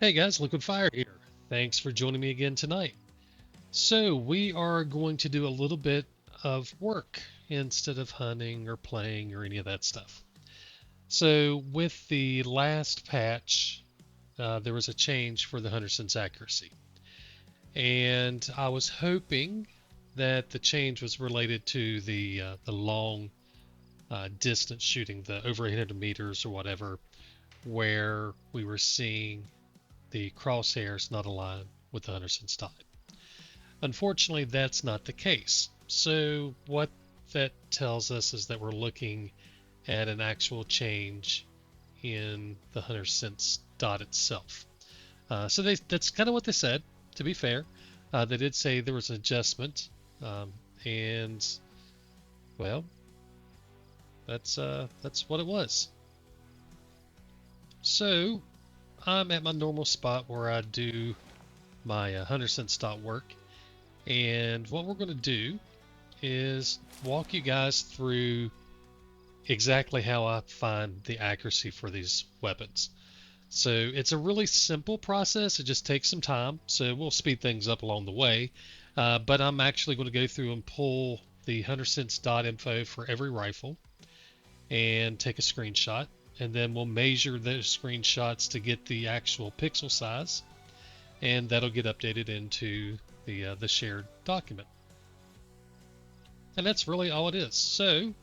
Hey guys, Liquid Fire here. Thanks for joining me again tonight. So, we are going to do a little bit of work instead of hunting or playing or any of that stuff. So, with the last patch, there was a change for the Hunter accuracy. And I was hoping that the change was related to the long distance shooting, the over 800 meters or whatever, where we were seeing the crosshairs not align with the Hunterson's dot. Unfortunately, that's not the case. So what that tells us is that we're looking at an actual change in the Hunterson's dot itself. That's kind of what they said. To be fair, they did say there was an adjustment, and well, that's what it was. So I'm at my normal spot where I do my Hunterson's dot work, and what we're going to do is walk you guys through exactly how I find the accuracy for these weapons. So it's a really simple process. It just takes some time. So we'll speed things up along the way. But I'm actually going to go through and pull the HunterSense.info for every rifle and take a screenshot. And then we'll measure those screenshots to get the actual pixel size. And that'll get updated into the shared document. And that's really all it is. So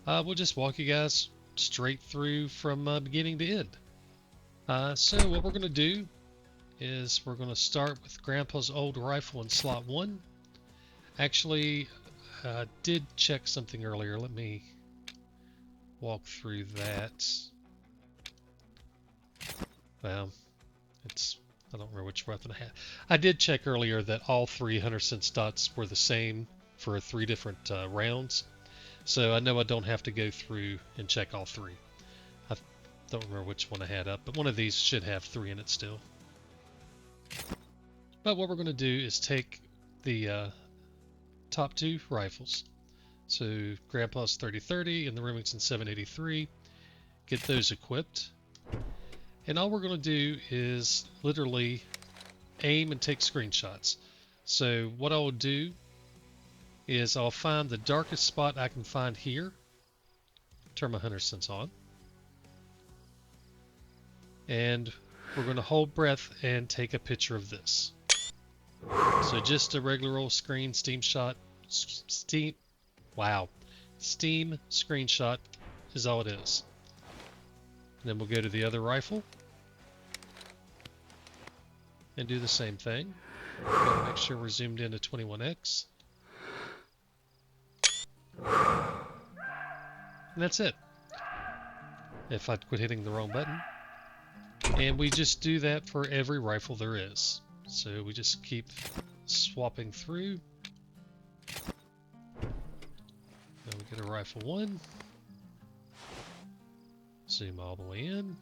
we'll just walk you guys straight through from beginning to end. So what we're going to do is we're going to start with Grandpa's old rifle in slot 1. Actually, I did check something earlier. Let me walk through that. Well, I don't remember which weapon I had. I did check earlier that all three Hunter-Sense dots were the same for 3 different rounds. So I know I don't have to go through and check all 3. I don't remember which one I had up, but one of these should have 3 in it still. But what we're going to do is take the top 2 rifles. So Grandpa's 3030 and the Remington 783. Get those equipped. And all we're going to do is literally aim and take screenshots. So what I will do is I'll find the darkest spot I can find here. Turn my Hunter-Sense on. And we're going to hold breath and take a picture of this. So just a regular old screen Steam shot. Steam screenshot is all it is. And then we'll go to the other rifle and do the same thing. Gotta make sure we're zoomed in to 21x. And that's it. If I quit hitting the wrong button. And we just do that for every rifle there is. So we just keep swapping through. Then we get a rifle 1. Zoom all the way in.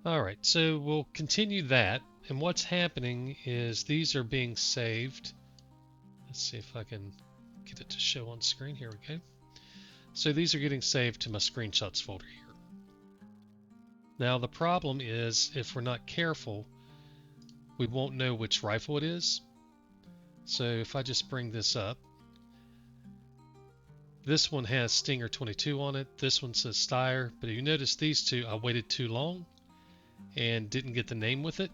Alright, so we'll continue that. And what's happening is these are being saved. Let's see if I can get it to show on screen. Here we go. So these are getting saved to my screenshots folder here. Now the problem is if we're not careful, we won't know which rifle it is. So if I just bring this up, this one has Stinger 22 on it. This one says Steyr, but if you notice these two, I waited too long and didn't get the name with it.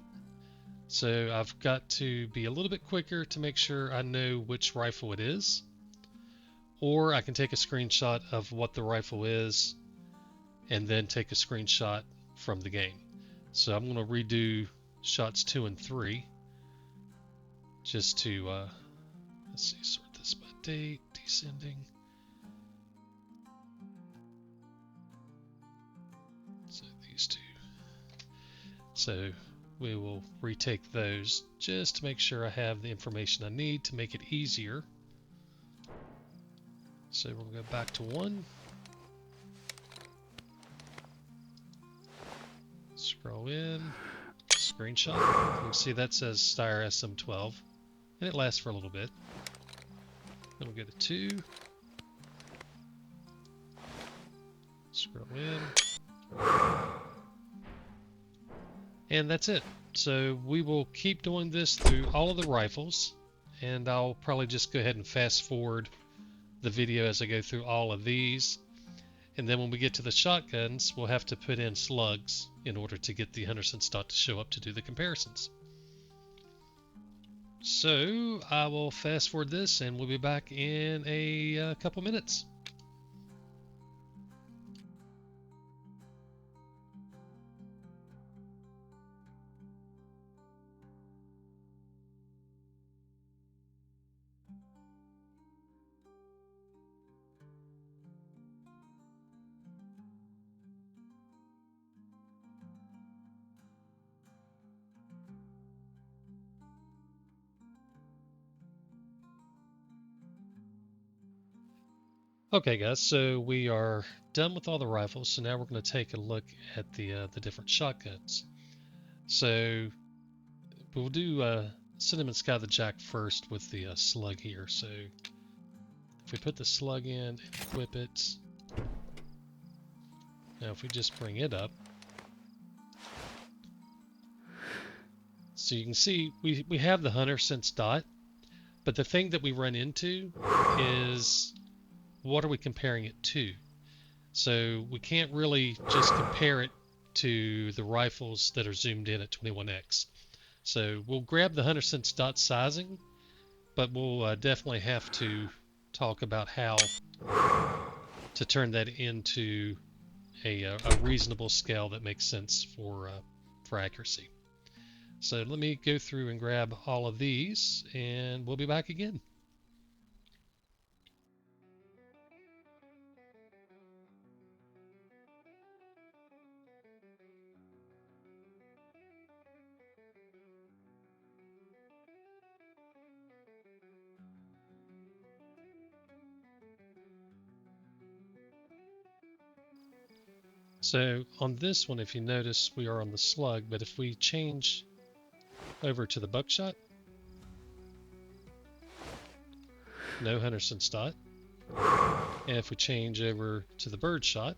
So I've got to be a little bit quicker to make sure I know which rifle it is. Or I can take a screenshot of what the rifle is and then take a screenshot from the game. So I'm going to redo shots 2 and 3 just to, let's see, sort this by date, descending. So these two. So we will retake those just to make sure I have the information I need to make it easier. So we'll go back to 1. Scroll in, screenshot. You can see that says Steyr SM12, and it lasts for a little bit. Then we'll go to 2. Scroll in. And that's it. So we will keep doing this through all of the rifles, and I'll probably just go ahead and fast forward the video as I go through all of these. And then when we get to the shotguns, we'll have to put in slugs in order to get the Henderson stock to show up to do the comparisons. So I will fast forward this and we'll be back in a couple minutes. Okay guys, so we are done with all the rifles, so now we're going to take a look at the different shotguns. So we'll do Cinnamon Sky the Jack first with the slug here. So if we put the slug in and equip it, now if we just bring it up, so you can see we have the Hunter Sense dot, but the thing that we run into is what are we comparing it to? So we can't really just compare it to the rifles that are zoomed in at 21x. So we'll grab the Hunter Sense dot sizing, but we'll definitely have to talk about how to turn that into a reasonable scale that makes sense for accuracy. So let me go through and grab all of these, and we'll be back again. So on this one, if you notice, we are on the slug, but if we change over to the buckshot, no Hunter Sense dot. And if we change over to the birdshot,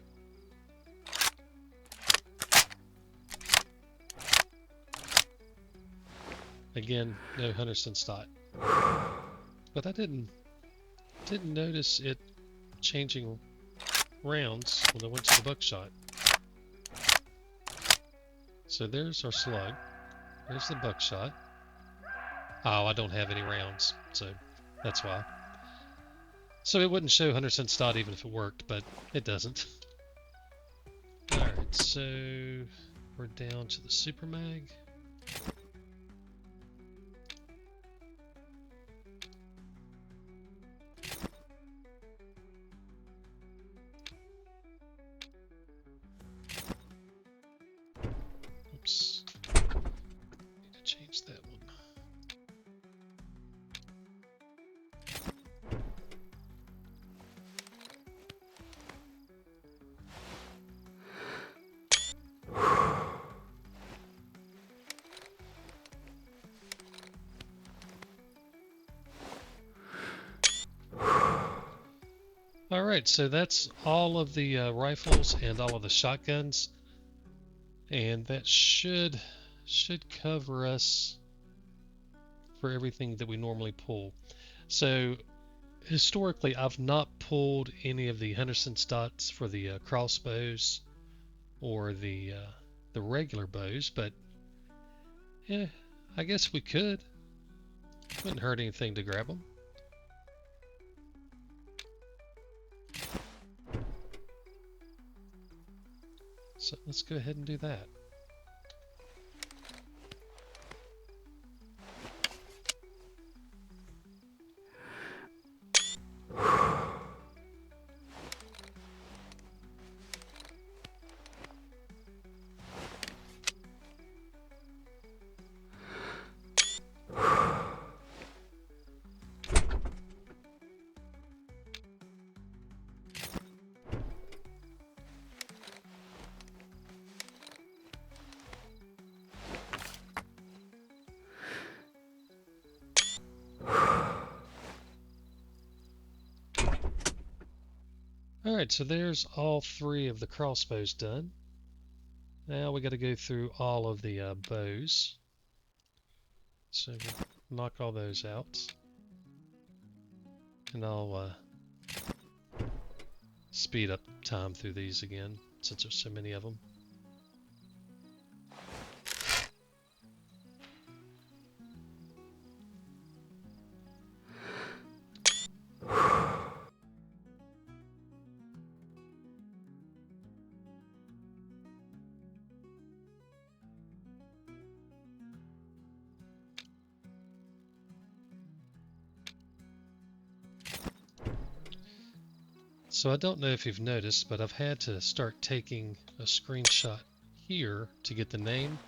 again, no Hunter Sense dot. But I didn't notice it changing rounds when I went to the buckshot. So there's our slug. There's the buckshot. Oh, I don't have any rounds, so that's why. So it wouldn't show Hunter Sense dot even if it worked, but it doesn't. Alright, so we're down to the Super Mag. Oops. Need to change that one. Alright, so that's all of the rifles and all of the shotguns, and that should cover us for everything that we normally pull. So historically, I've not pulled any of the Hunter Sense dots for the crossbows or the regular bows, but yeah, I guess we could. Wouldn't hurt anything to grab them. So let's go ahead and do that. Alright, so there's all 3 of the crossbows done. Now we got to go through all of the bows. So we'll knock all those out. And I'll speed up time through these again, since there's so many of them. So I don't know if you've noticed, but I've had to start taking a screenshot here to get the name,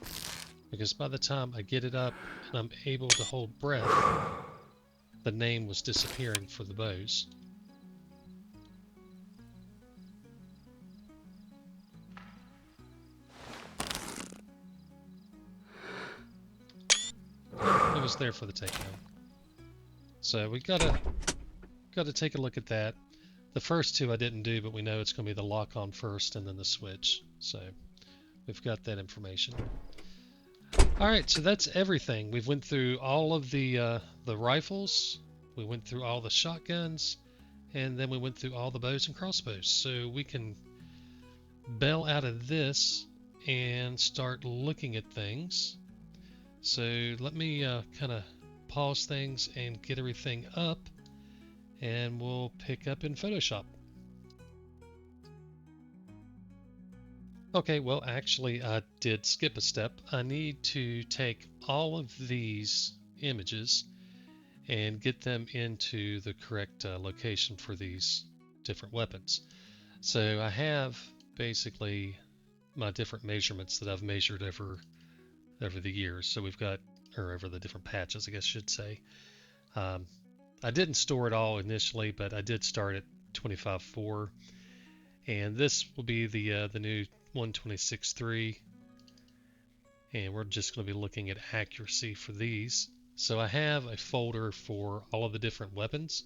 because by the time I get it up and I'm able to hold breath, the name was disappearing for the bows. It was there for the takedown. So we gotta take a look at that. The first 2 I didn't do, but we know it's going to be the lock-on first and then the switch. So we've got that information. Alright, so that's everything. We've went through all of the rifles, we went through all the shotguns, and then we went through all the bows and crossbows. So we can bail out of this and start looking at things. So let me kind of pause things and get everything up, and we'll pick up in Photoshop. Okay, well actually I did skip a step. I need to take all of these images and get them into the correct location for these different weapons. So I have basically my different measurements that I've measured over the years. So we've got, or over the different patches, I guess I should say. I didn't store it all initially, but I did start at 25.4, and this will be the new 126.3, and we're just going to be looking at accuracy for these. So I have a folder for all of the different weapons.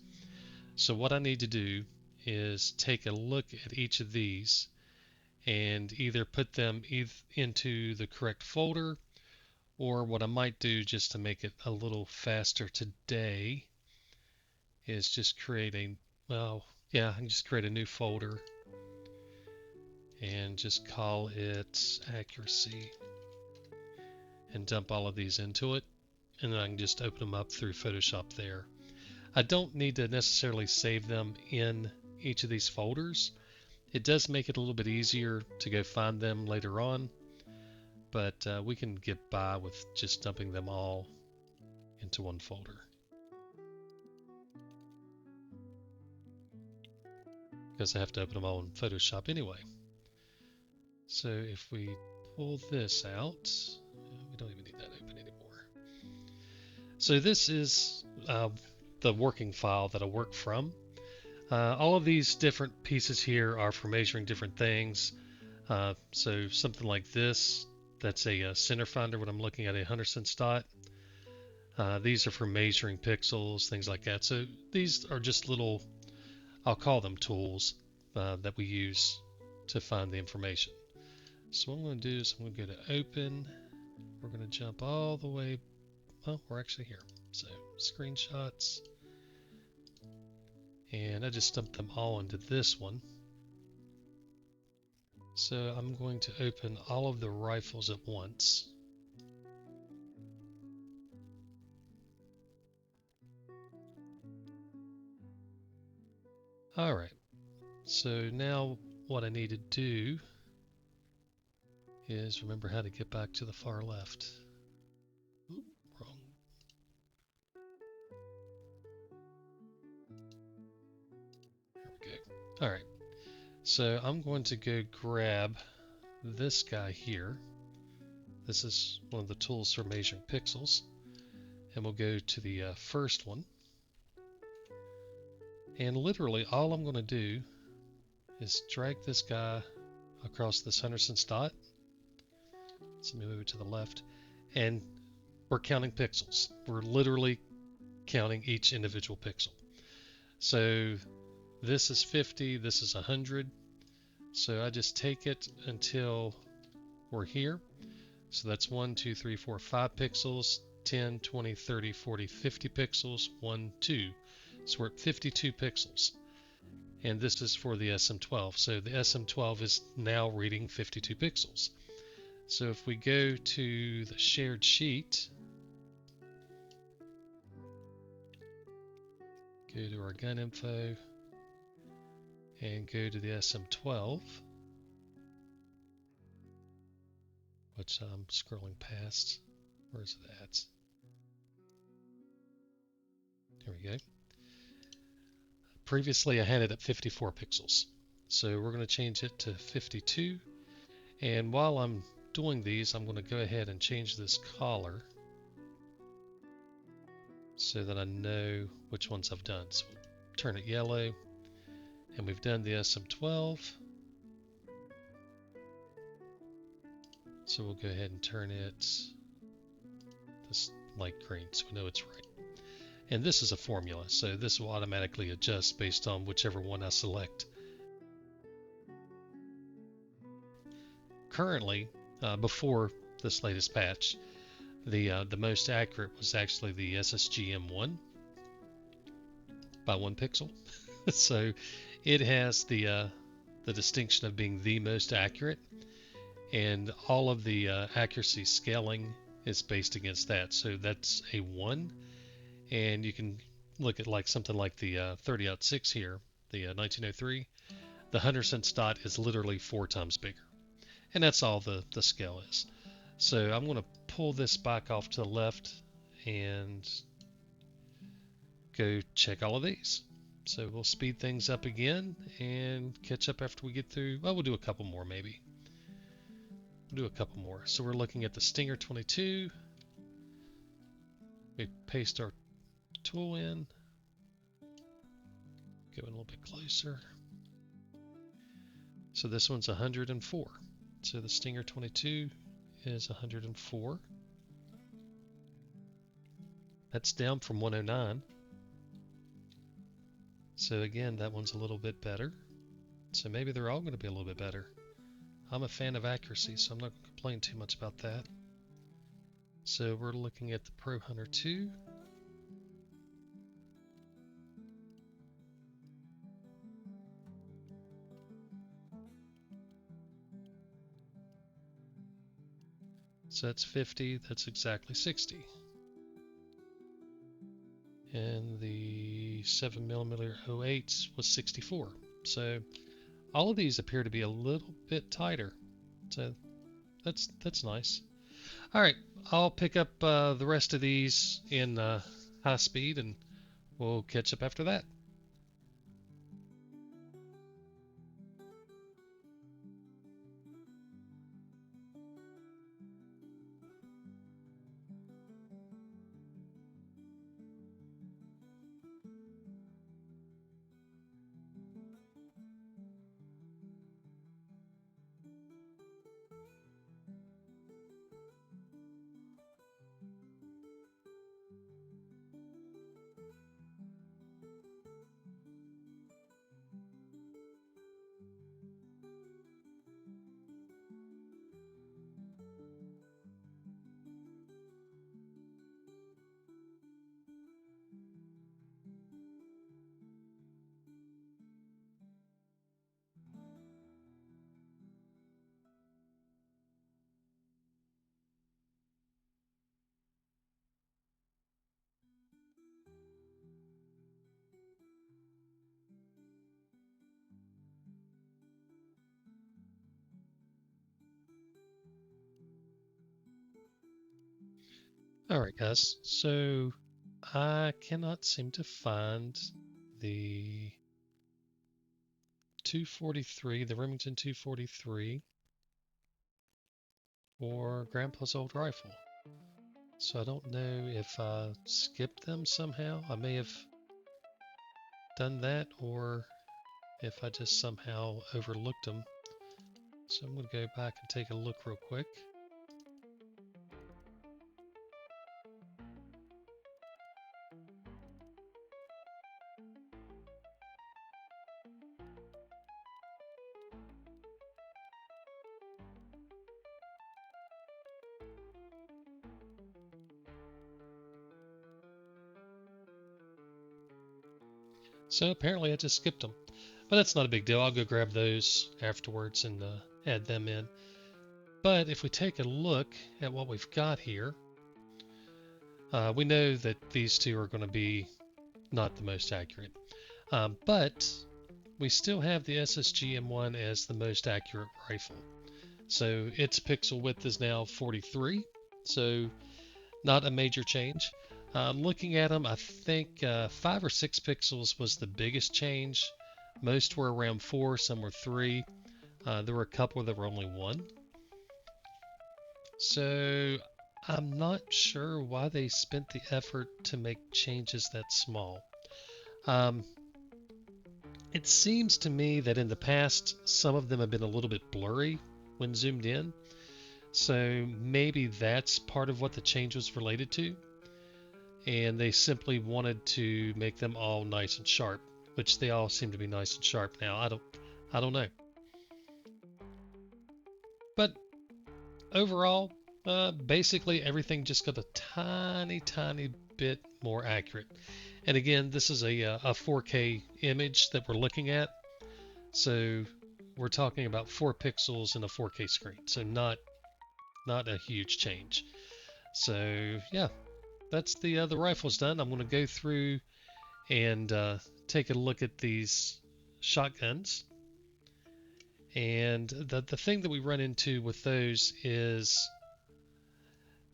So what I need to do is take a look at each of these and either put them into the correct folder, or what I might do just to make it a little faster today is just create a, well, yeah, I can just create a new folder and just call it accuracy and dump all of these into it, and then I can just open them up through Photoshop there. I don't need to necessarily save them in each of these folders. It does make it a little bit easier to go find them later on, but we can get by with just dumping them all into one folder. Because I have to open them all in Photoshop anyway. So if we pull this out, we don't even need that open anymore. So this is the working file that I work from. All of these different pieces here are for measuring different things. So something like this, that's a center finder when I'm looking at a 100-cent dot. These are for measuring pixels, things like that. So these are just little, I'll call them tools that we use to find the information. So what I'm going to do is I'm going to go to open. We're going to jump all the way, well, we're actually here. So screenshots. And I just dumped them all into this one. So I'm going to open all of the rifles at once. Alright, so now what I need to do is remember how to get back to the far left. Oop, wrong. There we go. Alright, so I'm going to go grab this guy here. This is one of the tools for measuring pixels. And we'll go to the first one. And literally all I'm going to do is drag this guy across this 100-cent dot. So let me move it to the left. And we're counting pixels. We're literally counting each individual pixel. So This is 50, this is 100. So I just take it until we're here. So that's 1, 2, 3, 4, 5 pixels, 10, 20, 30, 40, 50 pixels, 1, 2. So we're at 52 pixels. And this is for the SM12. So the SM12 is now reading 52 pixels. So if we go to the shared sheet, go to our gun info, and go to the SM12, which I'm scrolling past. Where's it at? There we go. Previously I had it at 54 pixels. So we're going to change it to 52. And while I'm doing these, I'm going to go ahead and change this color so that I know which ones I've done. So we'll turn it yellow, and we've done the SM12. So we'll go ahead and turn it this light green so we know it's right. And this is a formula, so this will automatically adjust based on whichever one I select. Currently, before this latest patch, the most accurate was actually the SSG-M1 by 1 pixel. So it has the distinction of being the most accurate, and all of the accuracy scaling is based against that. So that's a 1, and you can look at like something like the 30.6 here, the 1903. The 100 dot is literally 4 times bigger, and that's all the scale is. So I'm going to pull this back off to the left and go check all of these. So we'll speed things up again and catch up after we get through. Well, we'll do a couple more maybe. We'll do a couple more. So we're looking at the Stinger 22. We paste our tool in. Go in a little bit closer. So this one's 104. So the Stinger 22 is 104. That's down from 109. So again, that one's a little bit better. So maybe they're all going to be a little bit better. I'm a fan of accuracy, so I'm not going to complain too much about that. So we're looking at the Pro Hunter 2. So that's 50, that's exactly 60. And the 7mm 08 was 64. So all of these appear to be a little bit tighter. So that's nice. All right, I'll pick up the rest of these in high speed, and we'll catch up after that. All right, guys. So I cannot seem to find the 243, the Remington 243, or Grandpa's old rifle. So I don't know if I skipped them somehow. I may have done that, or if I just somehow overlooked them. So I'm going to go back and take a look real quick. So apparently I just skipped them. But that's not a big deal. I'll go grab those afterwards and add them in. But if we take a look at what we've got here, we know that these two are going to be not the most accurate. But we still have the SSG M1 as the most accurate rifle. So its pixel width is now 43. So not a major change. Looking at them, I think 5 or 6 pixels was the biggest change. Most were around 4, some were 3. There were a couple that were only 1. So I'm not sure why they spent the effort to make changes that small. It seems to me that in the past, some of them have been a little bit blurry when zoomed in. So maybe that's part of what the change was related to. And they simply wanted to make them all nice and sharp, which they all seem to be nice and sharp now. I don't know. But overall, basically everything just got a tiny bit more accurate. And again, this is a 4K image that we're looking at. So we're talking about 4 pixels in a 4K screen. So not a huge change. So yeah, that's the rifles done. I'm going to go through and take a look at these shotguns. And the thing that we run into with those is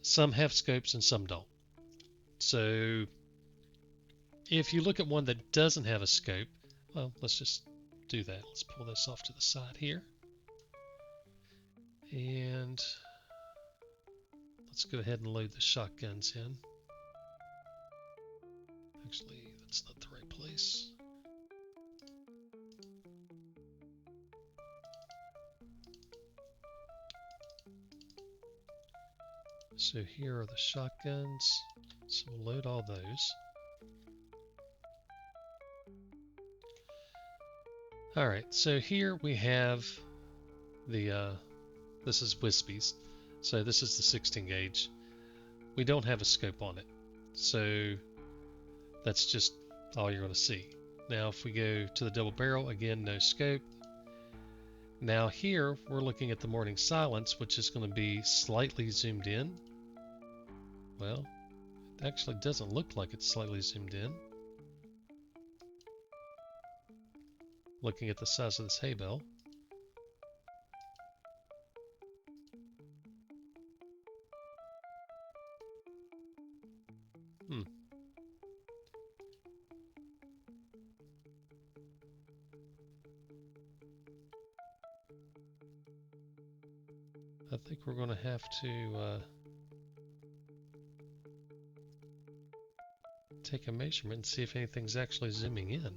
some have scopes and some don't. So if you look at one that doesn't have a scope, well, let's just do that. Let's pull this off to the side here. And let's go ahead and load the shotguns in. Actually, that's not the right place. So here are the shotguns. So we'll load all those. Alright, so here we have the, this is Wispy's. So this is the 16 gauge. We don't have a scope on it. So that's just all you're going to see. Now if we go to the double barrel, again, no scope. Now here we're looking at the morning silence, which is going to be slightly zoomed in. Well, it actually doesn't look like it's slightly zoomed in. Looking at the size of this hay bale. I think we're going to have to take a measurement and see if anything's actually zooming in.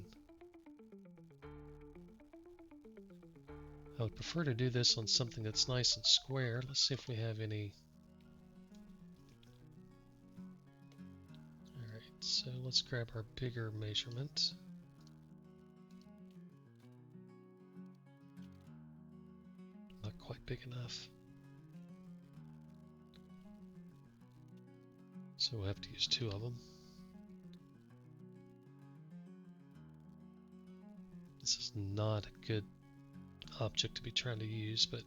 I would prefer to do this on something that's nice and square. Let's see if we have any. Alright, so let's grab our bigger measurement. Not quite big enough. So we'll have to use 2 of them. This is not a good object to be trying to use, but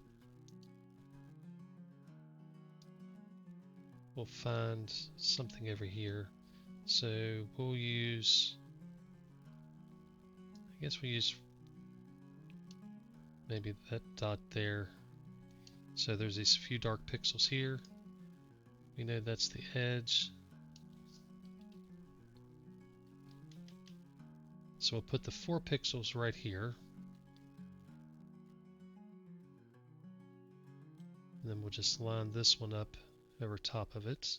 we'll find something over here. So we'll use, I guess we'll use maybe that dot there. So there's these few dark pixels here. We know that's the edge. So we'll put the 4 pixels right here. And then we'll just line this one up over top of it.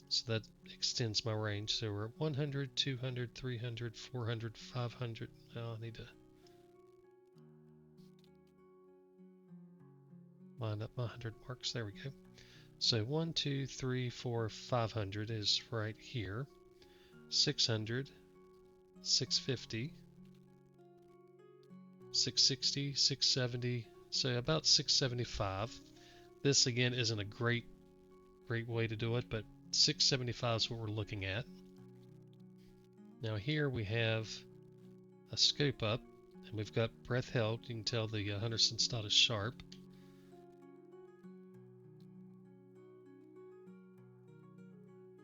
So that extends my range. So we're at 100, 200, 300, 400, 500. Now I need to line up my 100 marks. There we go. So 1, 2, 3, 4, 500 is right here. 600, 650, 660, 670, so about 675. This again isn't a great way to do it, but 675 is what we're looking at. Now here we have a scope up, and we've got breath held. You can tell the Henderson's not as sharp.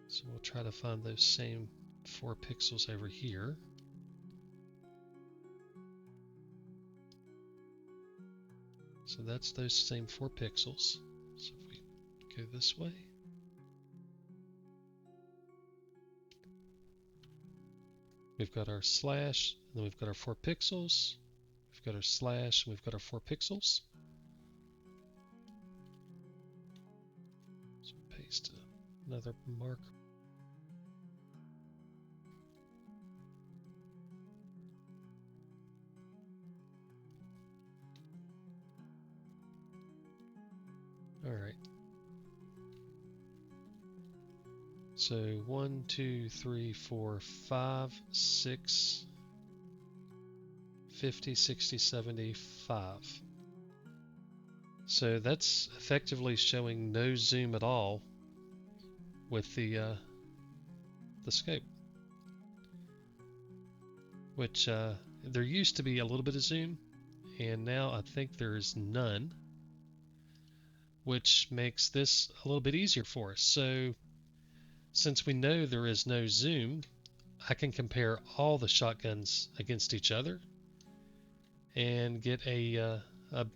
So we'll try to find those same 4 pixels over here. So that's those same 4 pixels. So if we go this way, we've got our slash, and then we've got our 4 pixels. We've got our slash, and we've got our 4 pixels. So paste another marker. All right. So 1, 2, 3, 4, 5, 6, 50, 60, 70, 5. So that's effectively showing no zoom at all with the scope. Which there used to be a little bit of zoom, and now I think there's none, which makes this a little bit easier for us. So since we know there is no zoom, I can compare all the shotguns against each other and get a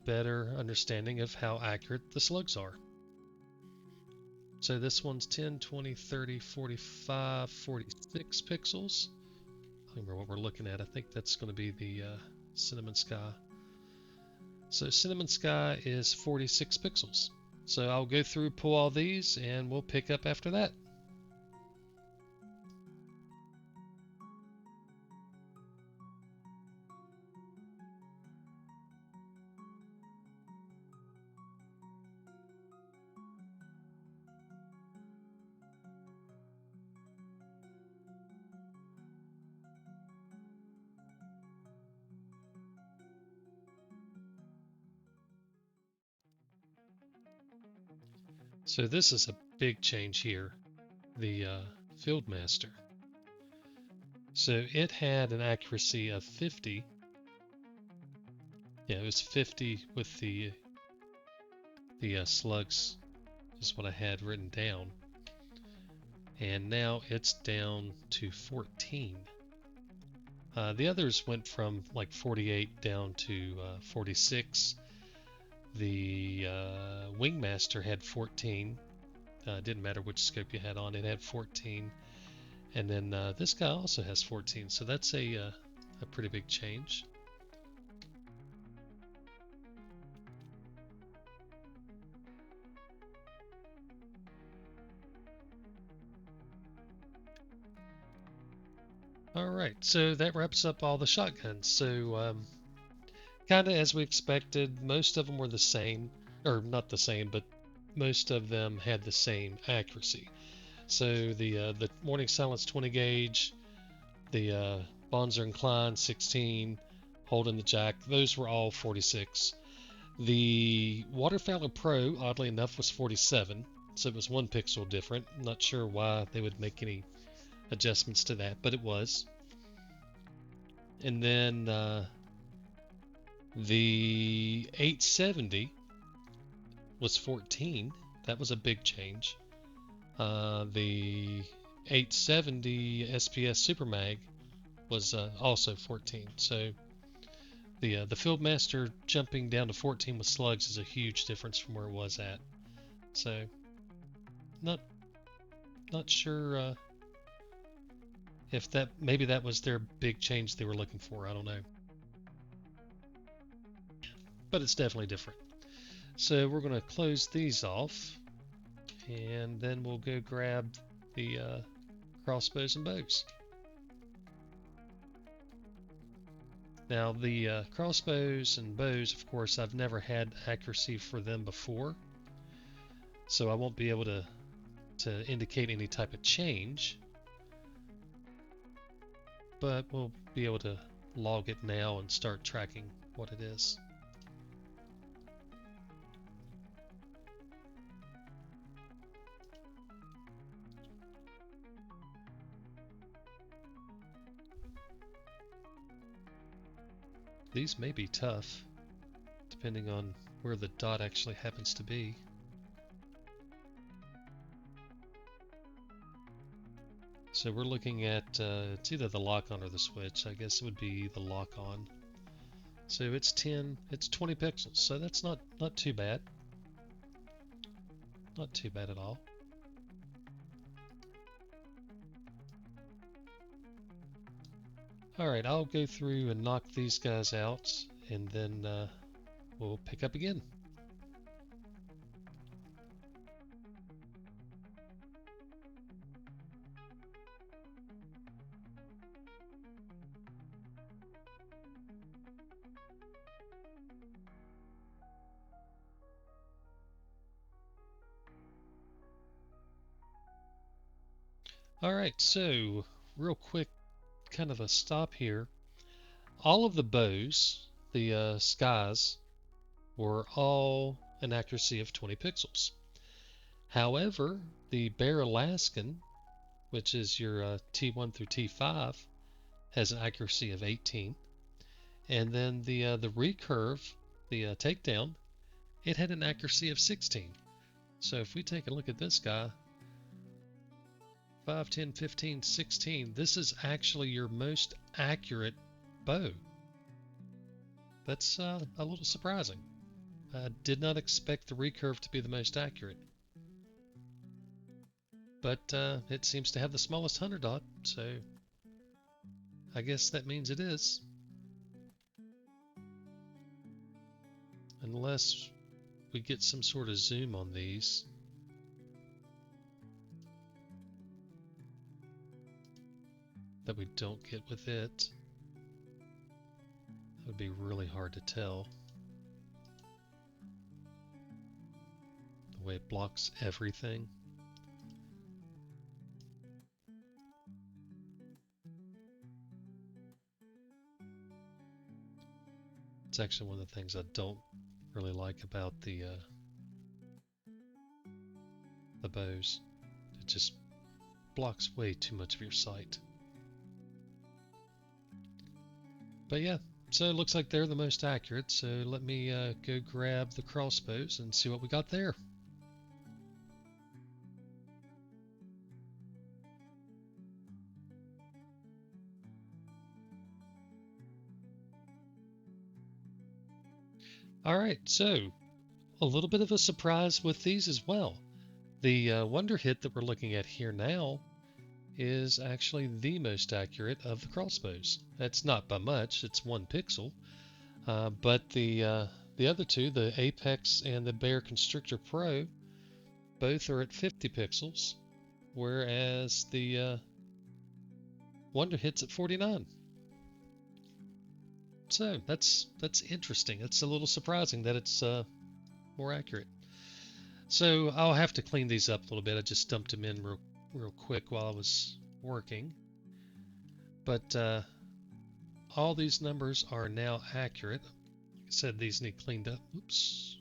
better understanding of how accurate the slugs are. So this one's 10, 20, 30, 45, 46 pixels. I don't remember what we're looking at. I think that's going to be the Cinnamon Sky. So Cinnamon Sky is 46 pixels. So I'll go through, pull all these, and we'll pick up after that. So this is a big change here, the Fieldmaster. So it had an accuracy of 50. Yeah, it was 50 with the slugs is what I had written down. And now it's down to 14. The others went from like 48 down to 46. The Wingmaster had 14. Didn't matter which scope you had on, it had 14. And then this guy also has 14, so that's a pretty big change. Alright, so that wraps up all the shotguns. So kind of as we expected, most of them were the same, or not the same, but most of them had the same accuracy. So the Morning Silence 20 gauge, the Bonzer and Klein 16, Holding the Jack, those were all 46. The Waterfowler Pro, oddly enough, was 47, so it was 1 pixel different. I'm not sure why they would make any adjustments to that, but it was. And then the 870 was 14. That was a big change. The 870 SPS Super Mag was also 14. So the Fieldmaster jumping down to 14 with slugs is a huge difference from where it was at. So not sure if maybe that was their big change they were looking for. I don't know. But it's definitely different. So we're going to close these off, and then we'll go grab the crossbows and bows. Now the crossbows and bows, of course, I've never had accuracy for them before, so I won't be able to indicate any type of change, but we'll be able to log it now and start tracking what it is. These may be tough, depending on where the dot actually happens to be. So we're looking at, it's either the lock-on or the switch. I guess it would be the lock-on. So it's 20 pixels, so that's not too bad. Not too bad at all. Alright, I'll go through and knock these guys out, and then we'll pick up again. Alright, so real quick, kind of a stop here. All of the bows, the skies, were all an accuracy of 20 pixels. However, the Bear Alaskan, which is your T1 through T5, has an accuracy of 18. And then the recurve, the takedown, it had an accuracy of 16. So if we take a look at this guy, 5, 10, 15, 16, this is actually your most accurate bow. That's a little surprising. I did not expect the recurve to be the most accurate. But it seems to have the smallest hunter dot, so I guess that means it is. Unless we get some sort of zoom on these. That we don't get with it. That would be really hard to tell. The way it blocks everything. It's actually one of the things I don't really like about the bows. It just blocks way too much of your sight. But yeah, so it looks like they're the most accurate, so let me go grab the crossbows and see what we got there. Alright, so a little bit of a surprise with these as well. The Wonder Hit that we're looking at here now is actually the most accurate of the crossbows. That's not by much, it's 1 pixel. But the other two, the Apex and the Bear Constrictor Pro, both are at 50 pixels, whereas the Wonder Hit's at 49. So that's interesting. It's a little surprising that it's more accurate. So I'll have to clean these up a little bit. I just dumped them in real quick while I was working. But all these numbers are now accurate. Like I said, these need cleaned up. Oops,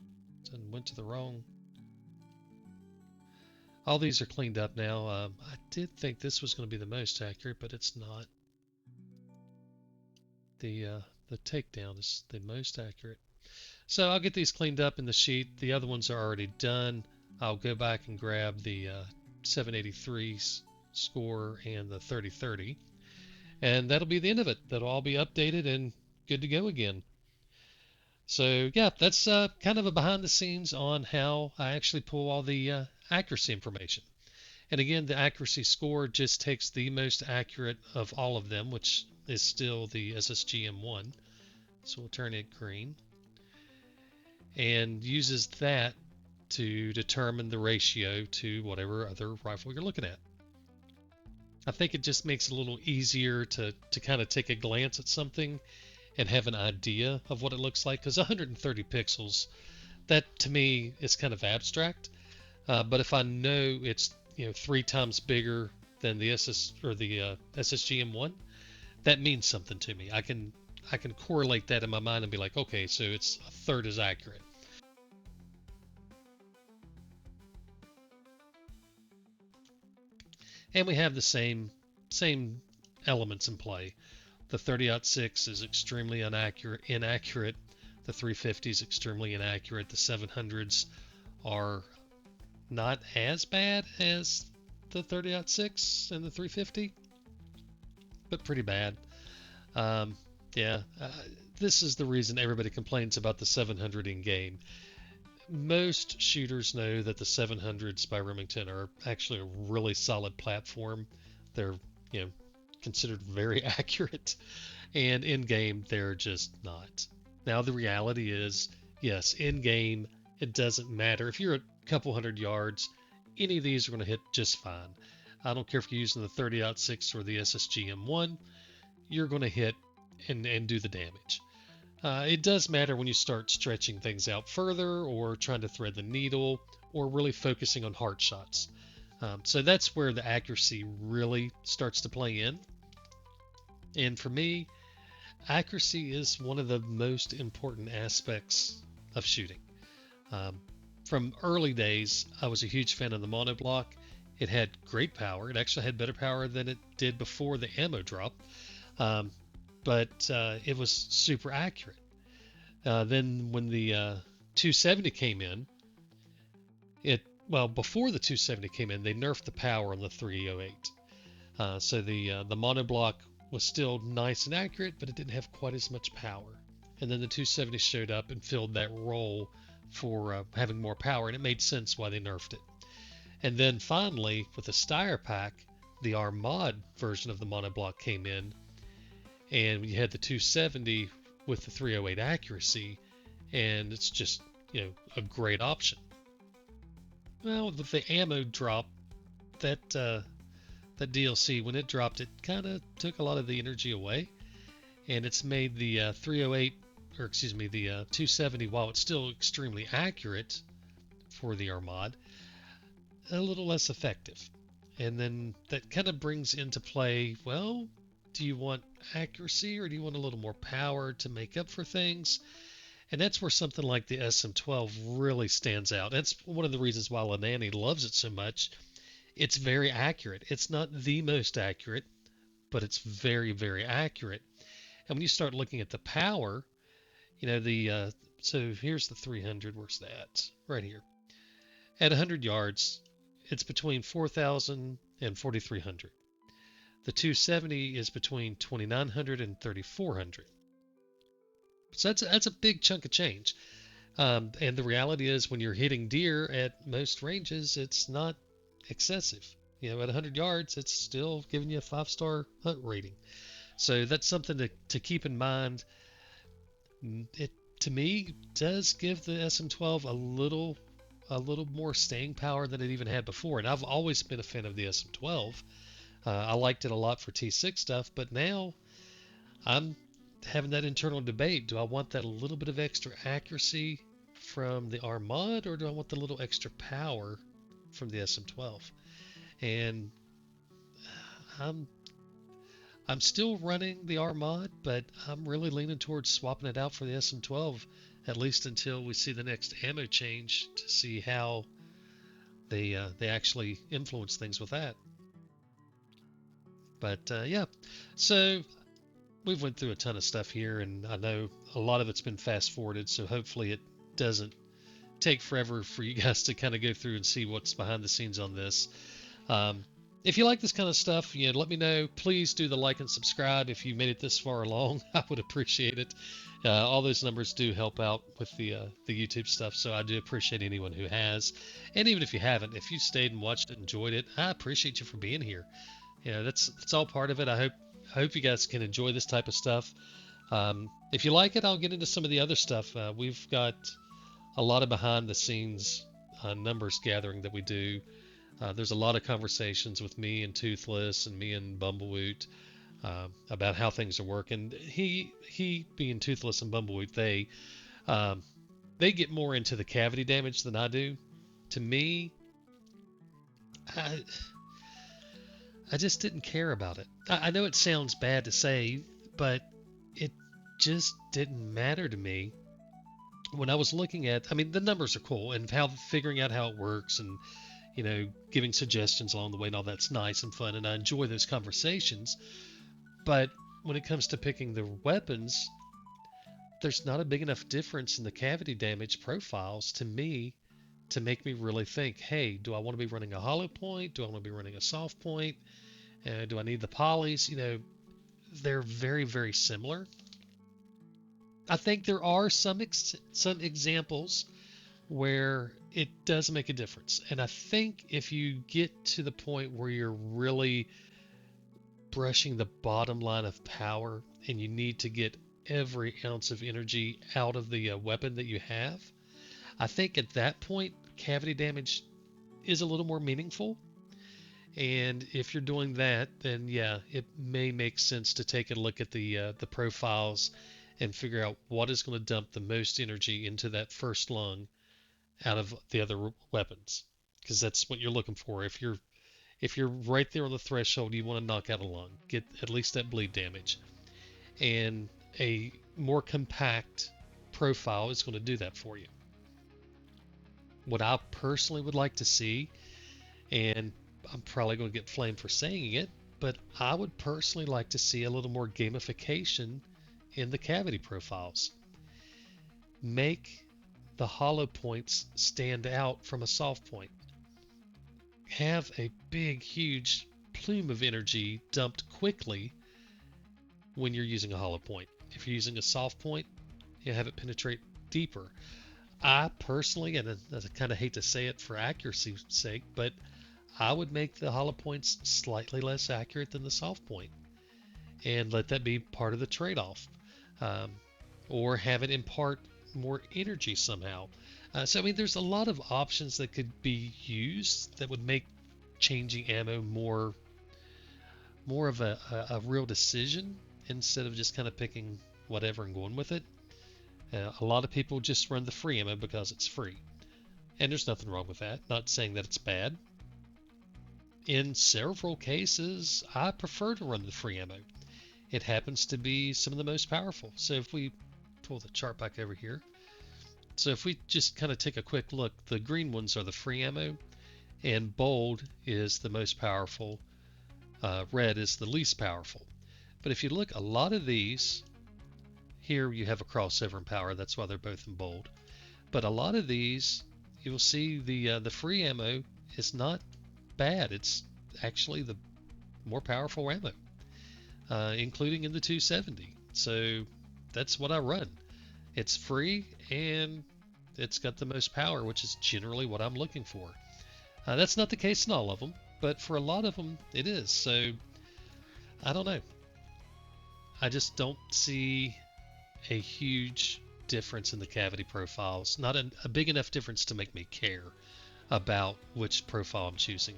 and went to the wrong. All these are cleaned up now. I did think this was going to be the most accurate, but it's not. The takedown is the most accurate. So I'll get these cleaned up in the sheet. The other ones are already done. I'll go back and grab the 783 score and the 3030. And that'll be the end of it. That'll all be updated and good to go again. So yeah, that's kind of a behind the scenes on how I actually pull all the accuracy information. And again, the accuracy score just takes the most accurate of all of them, which is still the SSGM1. So we'll turn it green. And uses that to determine the ratio to whatever other rifle you're looking at. I think it just makes it a little easier to kind of take a glance at something and have an idea of what it looks like, because 130 pixels, that to me is kind of abstract. But if I know it's 3 times bigger than the SSGM1, that means something to me. I can correlate that in my mind and be like, okay, so it's a third as accurate. And we have the same elements in play. The 30-06 is extremely inaccurate. The 350 is extremely inaccurate. The 700s are not as bad as the 30-06 and the 350, but pretty bad. Um, yeah, this is the reason everybody complains about the 700 in game. Most shooters know that the 700s by Remington are actually a really solid platform. They're, you know, considered very accurate, and in game they're just not. Now the reality is, yes, in game it doesn't matter if you're a couple hundred yards. Any of these are going to hit just fine. I don't care if you're using the 30-06 or the SSG M1, you're going to hit and do the damage. It does matter when you start stretching things out further or trying to thread the needle or really focusing on heart shots. So that's where the accuracy really starts to play in. And for me, accuracy is one of the most important aspects of shooting. Um, from early days, I was a huge fan of the monoblock. It had great power. It actually had better power than it did before the ammo drop. Um, but it was super accurate. Then when the 270 came in, before the 270 came in, they nerfed the power on the 308. So the monoblock was still nice and accurate, but it didn't have quite as much power. And then the 270 showed up and filled that role for having more power, and it made sense why they nerfed it. And then finally, with the Steyr pack, the Armad version of the monoblock came in, and you had the 270 with the 308 accuracy, and it's just, a great option. Well, with the ammo drop, that DLC, when it dropped, it kind of took a lot of the energy away, and it's made the 308, or excuse me, the 270, while it's still extremely accurate for the Armad, a little less effective. And then that kind of brings into play, well, do you want accuracy or do you want a little more power to make up for things? And that's where something like the SM12 really stands out. That's one of the reasons why Lenani loves it so much. It's very accurate. It's not the most accurate, but it's very, very accurate. And when you start looking at the power, so here's the 300. Where's that? Right here. At 100 yards, it's between 4,000 and 4,300. The 270 is between 2,900 and 3,400. So that's a big chunk of change. And the reality is, when you're hitting deer at most ranges, it's not excessive. At 100 yards, it's still giving you a 5-star hunt rating. So that's something to keep in mind. It, to me, does give the SM12 a little more staying power than it even had before. And I've always been a fan of the SM12. I liked it a lot for T6 stuff, but now I'm having that internal debate. Do I want that little bit of extra accuracy from the Armad, or do I want the little extra power from the SM12? And I'm still running the Armad, but I'm really leaning towards swapping it out for the SM12, at least until we see the next ammo change, to see how they actually influence things with that. But yeah, so we've went through a ton of stuff here, and I know a lot of it's been fast forwarded, so hopefully it doesn't take forever for you guys to kind of go through and see what's behind the scenes on this. If you like this kind of stuff, let me know. Please do the like and subscribe if you made it this far along. I would appreciate it. All those numbers do help out with the YouTube stuff, so I do appreciate anyone who has. And even if you haven't, if you stayed and watched it, enjoyed it, I appreciate you for being here. That's all part of it. I hope you guys can enjoy this type of stuff. If you like it, I'll get into some of the other stuff. We've got a lot of behind the scenes numbers gathering that we do. There's a lot of conversations with me and Toothless and me and Bumblewoot about how things are working. He being Toothless and Bumblewoot, they get more into the cavity damage than I do. To me, I just didn't care about it. I know it sounds bad to say, but it just didn't matter to me. When I was looking at, the numbers are cool, and figuring out how it works, and giving suggestions along the way, and all that's nice and fun, and I enjoy those conversations. But when it comes to picking the weapons, there's not a big enough difference in the cavity damage profiles to me to make me really think, hey, do I want to be running a hollow point? Do I want to be running a soft point? Do I need the polys? They're very, very similar. I think there are some examples where it does make a difference. And I think if you get to the point where you're really brushing the bottom line of power and you need to get every ounce of energy out of the weapon that you have, I think at that point, cavity damage is a little more meaningful. And if you're doing that, then yeah, it may make sense to take a look at the profiles and figure out what is going to dump the most energy into that first lung out of the other weapons, because that's what you're looking for. If you're right there on the threshold, you want to knock out a lung, get at least that bleed damage, and a more compact profile is going to do that for you. What I personally would like to see, and I'm probably going to get flamed for saying it, but I would personally like to see a little more gamification in the cavity profiles. Make the hollow points stand out from a soft point. Have a big, huge plume of energy dumped quickly when you're using a hollow point. If you're using a soft point, you have it penetrate deeper. I personally, and I kind of hate to say it for accuracy's sake, but I would make the hollow points slightly less accurate than the soft point and let that be part of the trade-off, um, or have it impart more energy somehow. So I mean, there's a lot of options that could be used that would make changing ammo more of a real decision instead of just kind of picking whatever and going with it. A lot of people just run the free ammo because it's free, and there's nothing wrong with that. Not saying that it's bad. In several cases, I prefer to run the free ammo. It happens to be some of the most powerful. So if we pull the chart back over here, so if we just kind of take a quick look, the green ones are the free ammo, and bold is the most powerful, red is the least powerful. But if you look, a lot of these, here you have a crossover in power, that's why they're both in bold. But a lot of these, you'll see the free ammo is not bad. It's actually the more powerful ammo, including in the 270. So that's what I run. It's free and it's got the most power, which is generally what I'm looking for. That's not the case in all of them, but for a lot of them it is. So I don't know. I just don't see a huge difference in the cavity profiles. Not a big enough difference to make me care about which profile I'm choosing.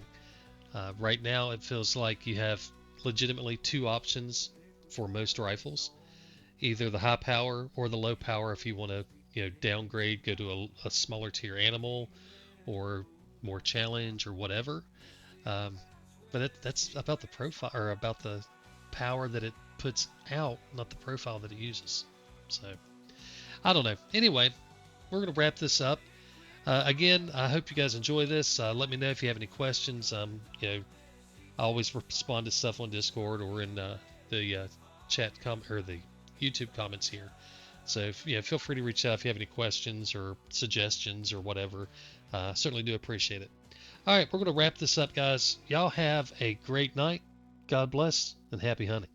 Right now it feels like you have legitimately two options for most rifles. Either the high power or the low power if you want to downgrade, go to a smaller tier animal or more challenge or whatever. But that's about the profile, or about the power that it puts out, not the profile that it uses. So I don't know. Anyway, we're going to wrap this up. Again, I hope you guys enjoy this. Let me know if you have any questions. I always respond to stuff on Discord or in the chat or the YouTube comments here. So feel free to reach out if you have any questions or suggestions or whatever. Certainly do appreciate it. All right, we're going to wrap this up, guys. Y'all have a great night. God bless and happy hunting.